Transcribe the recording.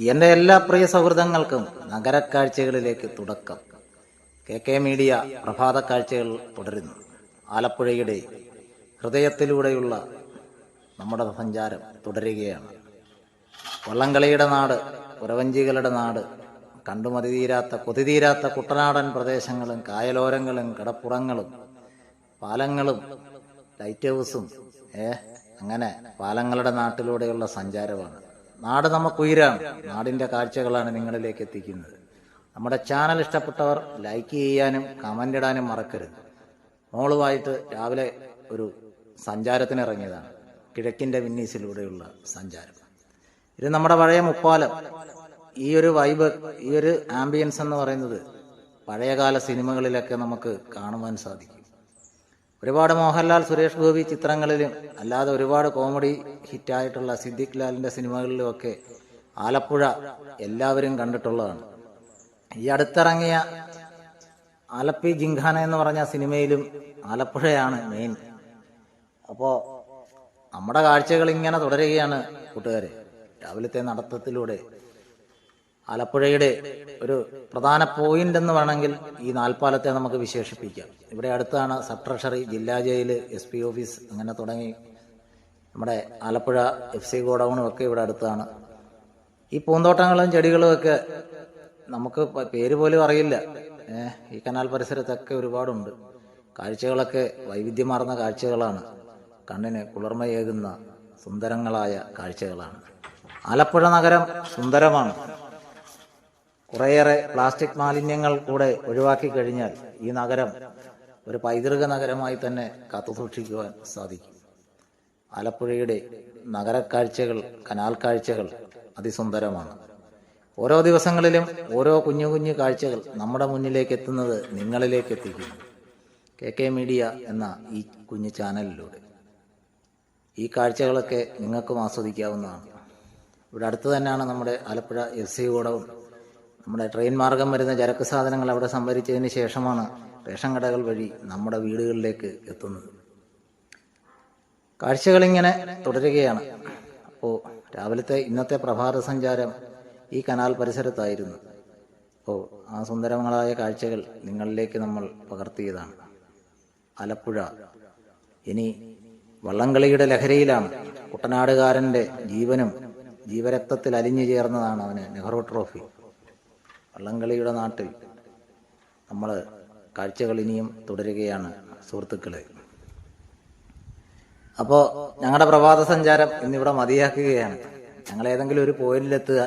എൻ്റെ എല്ലാ പ്രിയ സൗഹൃദങ്ങൾക്കും നഗരക്കാഴ്ചകളിലേക്ക് തുടക്കം. കെ മീഡിയ പ്രഭാത കാഴ്ചകൾ തുടരുന്നു. ആലപ്പുഴയുടെ ഹൃദയത്തിലൂടെയുള്ള നമ്മുടെ സഞ്ചാരം തുടരുകയാണ്. വള്ളംകളിയുടെ നാട്, ഉരവഞ്ചികളുടെ നാട്, കണ്ടുമതി തീരാത്ത കൊതിതീരാത്ത കുട്ടനാടൻ പ്രദേശങ്ങളും കായലോരങ്ങളും കടപ്പുറങ്ങളും പാലങ്ങളും ലൈറ്റ് ഹൗസും അങ്ങനെ പാലങ്ങളുടെ നാട്ടിലൂടെയുള്ള സഞ്ചാരമാണ്. നാട് നമുക്കുയരാണ്. നാടിൻ്റെ കാഴ്ചകളാണ് നിങ്ങളിലേക്ക് എത്തിക്കുന്നത്. നമ്മുടെ ചാനൽ ഇഷ്ടപ്പെട്ടവർ ലൈക്ക് ചെയ്യാനും കമൻ്റ് ഇടാനും മറക്കരുത്. മോളുമായിട്ട് രാവിലെ ഒരു സഞ്ചാരത്തിനിറങ്ങിയതാണ്. കിഴക്കിൻ്റെ വിന്നീസിലൂടെയുള്ള സഞ്ചാരം. ഇത് നമ്മുടെ പഴയ മുപ്പാലം. ഈ ഒരു വൈബ്, ഈ ഒരു ആംബിയൻസ് എന്ന് പറയുന്നത് പഴയകാല സിനിമകളിലൊക്കെ നമുക്ക് കാണുവാൻ സാധിക്കും. ഒരുപാട് മോഹൻലാൽ, സുരേഷ് ഗോപി ചിത്രങ്ങളിലും അല്ലാതെ ഒരുപാട് കോമഡി ഹിറ്റായിട്ടുള്ള സിദ്ദിഖ് ലാലിൻ്റെ സിനിമകളിലുമൊക്കെ ആലപ്പുഴ എല്ലാവരും കണ്ടിട്ടുള്ളതാണ്. ഈ അടുത്തിറങ്ങിയ ആലപ്പി ജിങ്കാന എന്ന് പറഞ്ഞ സിനിമയിലും ആലപ്പുഴയാണ് മെയിൻ. അപ്പോൾ നമ്മുടെ കാഴ്ചകൾ ഇങ്ങനെ തുടരുകയാണ് കൂട്ടുകാരെ. രാവിലത്തെ നടത്തത്തിലൂടെ ആലപ്പുഴയുടെ ഒരു പ്രധാന പോയിന്റ് എന്ന് വേണമെങ്കിൽ ഈ നാൽപ്പാലത്തെ നമുക്ക് വിശേഷിപ്പിക്കാം. ഇവിടെ അടുത്താണ് സബ് ട്രഷറി, ജില്ലാ ജയിൽ, SP ഓഫീസ്, അങ്ങനെ തുടങ്ങി നമ്മുടെ ആലപ്പുഴ FC ഗോഡൌണും ഒക്കെ ഇവിടെ അടുത്താണ്. ഈ പൂന്തോട്ടങ്ങളും ചെടികളും ഒക്കെ നമുക്ക് പേര് പോലും അറിയില്ല. ഈ കനാൽ പരിസരത്തൊക്കെ ഒരുപാടുണ്ട്. കാഴ്ചകളൊക്കെ വൈവിധ്യമാർന്ന കാഴ്ചകളാണ്. കണ്ണിന് കുളിർമയേകുന്ന സുന്ദരങ്ങളായ കാഴ്ചകളാണ്. ആലപ്പുഴ നഗരം സുന്ദരമാണ്. കുറേയേറെ പ്ലാസ്റ്റിക് മാലിന്യങ്ങൾ കൂടെ ഒഴിവാക്കി കഴിഞ്ഞാൽ ഈ നഗരം ഒരു പൈതൃക നഗരമായി തന്നെ കാത്തുസൂക്ഷിക്കുവാൻ സാധിക്കും. ആലപ്പുഴയുടെ നഗരക്കാഴ്ചകൾ, കനാൽ കാഴ്ചകൾ അതിസുന്ദരമാണ്. ഓരോ ദിവസങ്ങളിലും ഓരോ കുഞ്ഞു കുഞ്ഞു കാഴ്ചകൾ നമ്മുടെ മുന്നിലേക്ക് എത്തുന്നത് നിങ്ങളിലേക്ക് എത്തിക്കുന്നു. കെ മീഡിയ എന്ന ഈ കുഞ്ഞു ചാനലിലൂടെ ഈ കാഴ്ചകളൊക്കെ നിങ്ങൾക്കും ആസ്വദിക്കാവുന്നതാണ്. ഇവിടെ അടുത്ത് തന്നെയാണ് നമ്മുടെ ആലപ്പുഴ FC ഗോഡൌൺ. നമ്മുടെ ട്രെയിൻ മാർഗം വരുന്ന ചരക്ക് സാധനങ്ങൾ അവിടെ സംഭരിച്ചതിന് ശേഷമാണ് റേഷൻ കടകൾ വഴി നമ്മുടെ വീടുകളിലേക്ക് എത്തുന്നത്. കാഴ്ചകളിങ്ങനെ തുടരുകയാണ്. അപ്പോൾ രാവിലത്തെ ഇന്നത്തെ പ്രഭാത സഞ്ചാരം ഈ കനാൽ പരിസരത്തായിരുന്നു. അപ്പോൾ ആ സുന്ദരങ്ങളായ കാഴ്ചകൾ നിങ്ങളിലേക്ക് നമ്മൾ പകർത്തിയതാണ്. ആലപ്പുഴ ഇനി വള്ളംകളിയുടെ ലഹരിയിലാണ്. കുട്ടനാടുകാരൻ്റെ ജീവനും ജീവരക്തത്തിൽ അലിഞ്ഞു ചേർന്നതാണ് അവന് നെഹ്റു ട്രോഫി. വള്ളംകളിയുടെ നാട്ടിൽ നമ്മൾ കാഴ്ചകൾ ഇനിയും തുടരുകയാണ് സുഹൃത്തുക്കളെ. അപ്പോൾ ഞങ്ങളുടെ പ്രഭാത സഞ്ചാരം ഇന്നിവിടെ മതിയാക്കുകയാണ്. ഞങ്ങൾ ഏതെങ്കിലും ഒരു പോയിന്റിലെത്തുക.